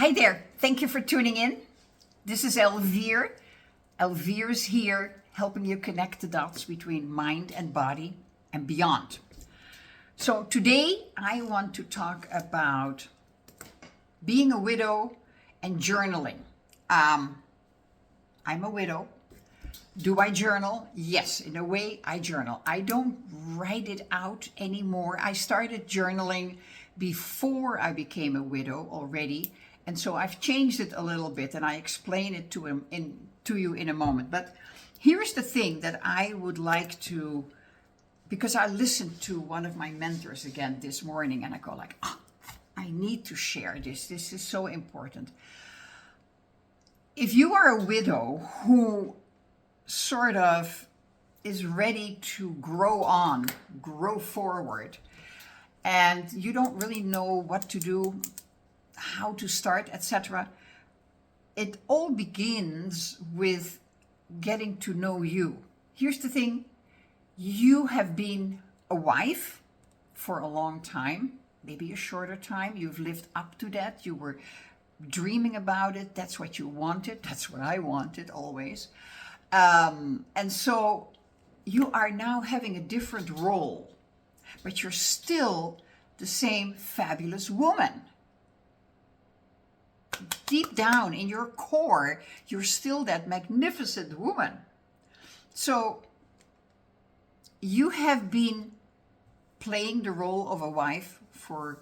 Hi there. Thank you for tuning in. This is Elvire. Elvire's here helping you connect the dots between mind and body and beyond. So today I want to talk about being a widow and journaling. I'm a widow. Do I journal? Yes, in a way I journal. I don't write it out anymore. I started journaling before I became a widow already. And so I've changed it a little bit and I explain it to you in a moment. But here's the thing that I would like to, because I listened to one of my mentors again this morning and I go like, I need to share this. This is so important. If you are a widow who sort of is ready to grow forward, and you don't really know what to do, how to start, etc. It all begins with getting to know you. Here's the thing, you have been a wife for a long time, maybe a shorter time. You've lived up to that. You were dreaming about it. That's what you wanted. That's what I wanted always. And so you are now having a different role, but you're still the same fabulous woman. Deep down in your core, you're still that magnificent woman. So you have been playing the role of a wife for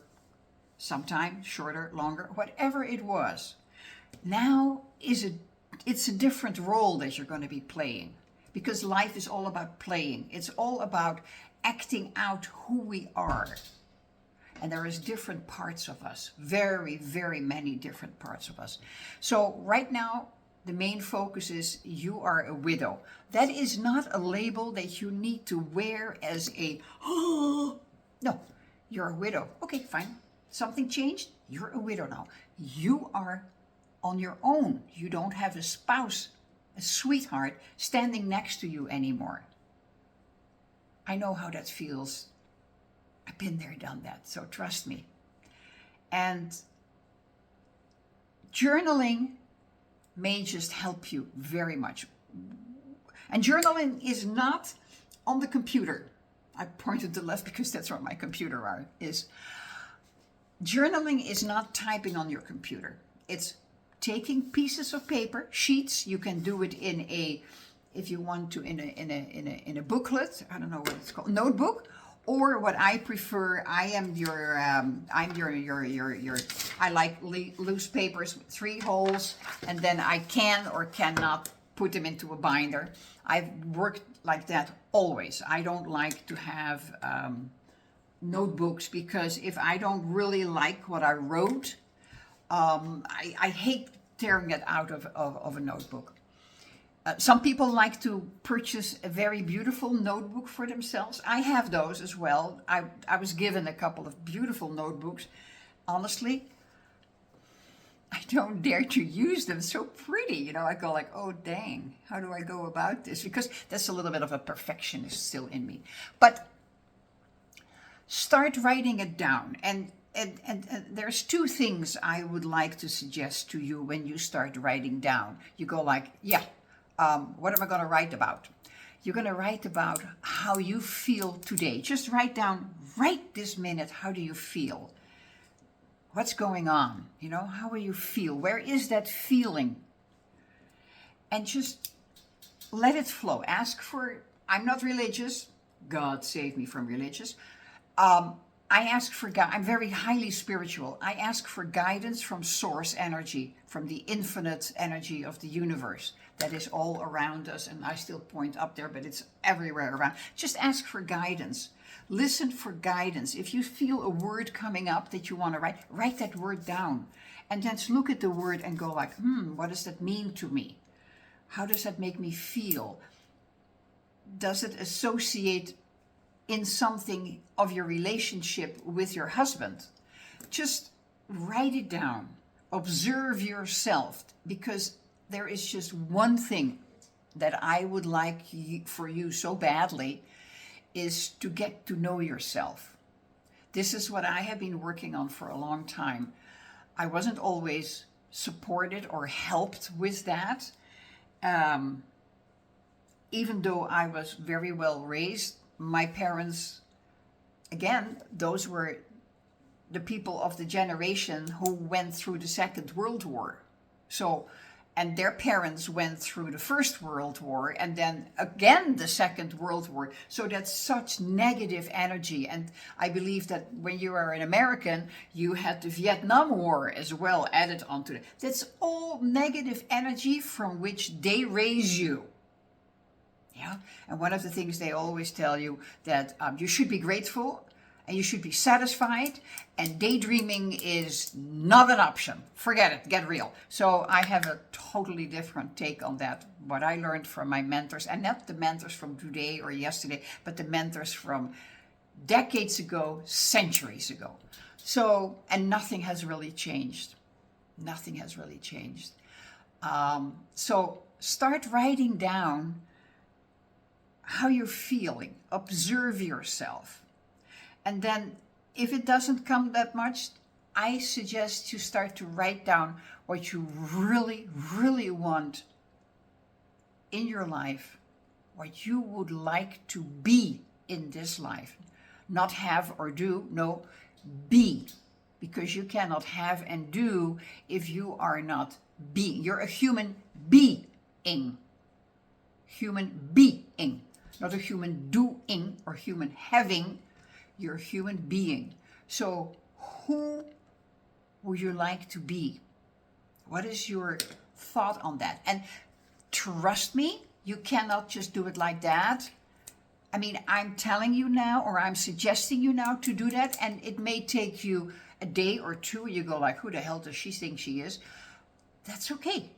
some time, shorter, longer, whatever it was. Now it's a different role that you're going to be playing, because life is all about playing. It's all about acting out who we are. And there is different parts of us, very, very many different parts of us. So right now, the main focus is you are a widow. That is not a label that you need to wear as a, no, you're a widow. Okay, fine. Something changed? You're a widow now. You are on your own. You don't have a spouse, a sweetheart, standing next to you anymore. I know how that feels. I've been there, done that, so trust me. And journaling may just help you very much. And journaling is not on the computer. I pointed to the left because that's where my computer is. Journaling is not typing on your computer. It's taking pieces of paper, sheets. You can do it in a, if you want to, in a booklet. I don't know what it's called, notebook. Or what I prefer, I like loose papers with 3 holes, and then I can or cannot put them into a binder. I've worked like that always. I don't like to have notebooks, because if I don't really like what I wrote, I hate tearing it out of a notebook. Some people like to purchase a very beautiful notebook for themselves. I have those as well. I was given a couple of beautiful notebooks. Honestly, I don't dare to use them. So pretty, you know. I go like, oh dang, how do I go about this? Because that's a little bit of a perfectionist still in me. But start writing it down. And there's 2 things I would like to suggest to you when you start writing down. You go like, yeah. What am I going to write about? You're going to write about how you feel today. Just write down right this minute, how do you feel? What's going on? You know, how will you feel? Where is that feeling? And just let it flow. Ask for, I'm not religious. God save me from religious. I ask for God. I'm very highly spiritual. I ask for guidance from source energy, from the infinite energy of the universe that is all around us. And I still point up there, but it's everywhere around. Just ask for guidance. Listen for guidance. If you feel a word coming up that you want to write that word down. And then look at the word and go like, what does that mean to me? How does that make me feel? Does it associate in something of your relationship with your husband? Just write it down. Observe yourself, because there is just one thing that I would like for you so badly, is to get to know yourself. This is what I have been working on for a long time. I wasn't always supported or helped with that. Even though I was very well raised, my parents, again, those were the people of the generation who went through the Second World War. So, and their parents went through the First World War and then again the Second World War. So that's such negative energy. And I believe that when you are an American, you had the Vietnam War as well added onto it. That's all negative energy from which they raise you. Yeah. And one of the things they always tell you that you should be grateful and you should be satisfied, and daydreaming is not an option. Forget it, get real. So I have a totally different take on that. What I learned from my mentors, and not the mentors from today or yesterday, but the mentors from decades ago, centuries ago. So, and nothing has really changed. Nothing has really changed. So start writing down how you're feeling. Observe yourself. And then if it doesn't come that much, I suggest you start to write down what you really, really want in your life, what you would like to be in this life. Not have or do, no, be. Because you cannot have and do if you are not being. You're a human being. Human being. Not a human doing or human having. You're a human being. So who would you like to be? What is your thought on that? And trust me, you cannot just do it like that. I mean, I'm telling you now, or I'm suggesting you now to do that, and it may take you a day or two. You go like, who the hell does she think she is? That's okay.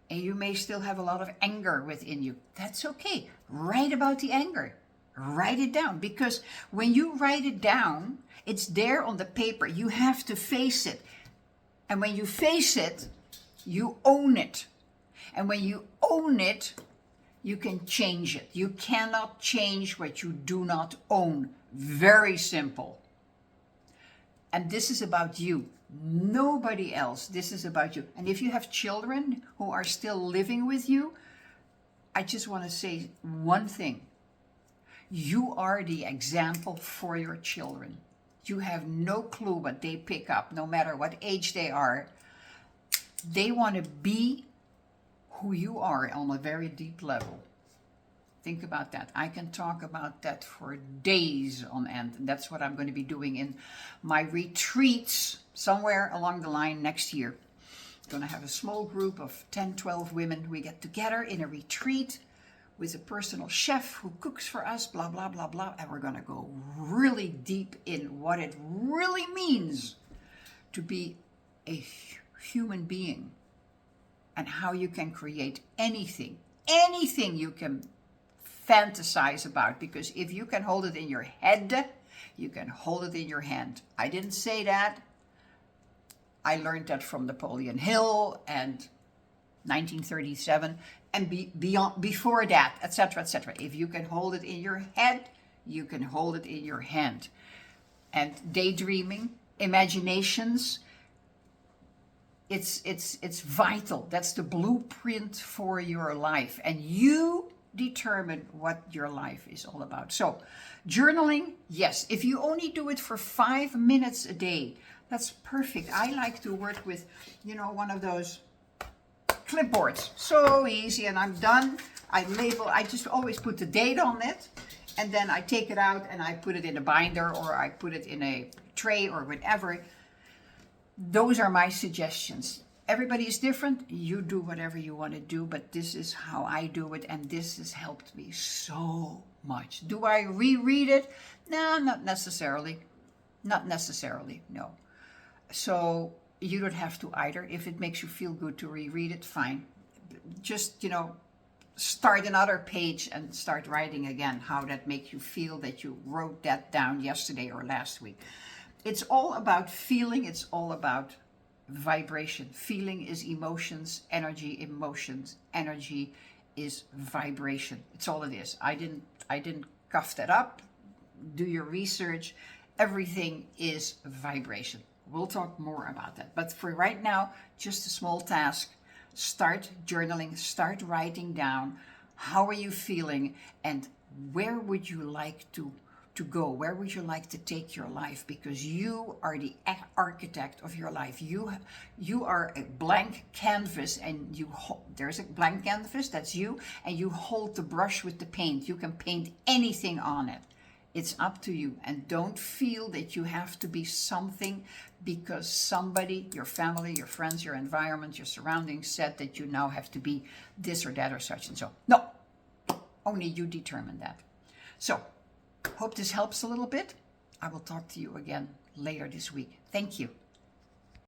And you may still have a lot of anger within you. That's okay. Write about the anger. Write it down, because when you write it down, it's there on the paper. You have to face it. And when you face it, you own it. And when you own it, you can change it. You cannot change what you do not own. Very simple. And this is about you. Nobody else. This is about you. And if you have children who are still living with you, I just want to say one thing. You are the example for your children. You have no clue what they pick up, no matter what age they are. They want to be who you are on a very deep level. Think about that. I can talk about that for days on end. And that's what I'm going to be doing in my retreats somewhere along the line next year. I'm going to have a small group of 10, 12 women. We get together in a retreat with a personal chef who cooks for us, blah, blah, blah, blah. And we're going to go really deep in what it really means to be a human being and how you can create anything you can fantasize about. Because if you can hold it in your head, you can hold it in your hand. I didn't say that. I learned that from Napoleon Hill and 1937 and beyond, before that, etc., etc. If you can hold it in your head, you can hold it in your hand. And daydreaming, imaginations, it's vital. That's the blueprint for your life. And you determine what your life is all about. So journaling, yes. If you only do it for 5 minutes a day, that's perfect. I like to work with, one of those clipboards. So easy, and I'm done. I just always put the date on it, and then I take it out and I put it in a binder, or I put it in a tray or whatever. Those are my suggestions. Everybody is different. You do whatever you want to do, but this is how I do it, and this has helped me so much. Do I reread it? No, not necessarily. Not necessarily, no. So you don't have to either. If it makes you feel good to reread it, fine. Just, start another page and start writing again how that makes you feel that you wrote that down yesterday or last week. It's all about feeling. It's all about vibration. Feeling is emotions, emotions, energy is vibration. It's all it is. I didn't cuff that up. Do your research. Everything is vibration. We'll talk more about that. But for right now, just a small task. Start journaling, start writing down how are you feeling and where would you like to go? Where would you like to take your life? Because you are the architect of your life. You are a blank canvas, and there's a blank canvas, that's you, and you hold the brush with the paint. You can paint anything on it. It's up to you. And don't feel that you have to be something because somebody, your family, your friends, your environment, your surroundings said that you now have to be this or that or such and so. No, only you determine that. So, hope this helps a little bit. I will talk to you again later this week. Thank you.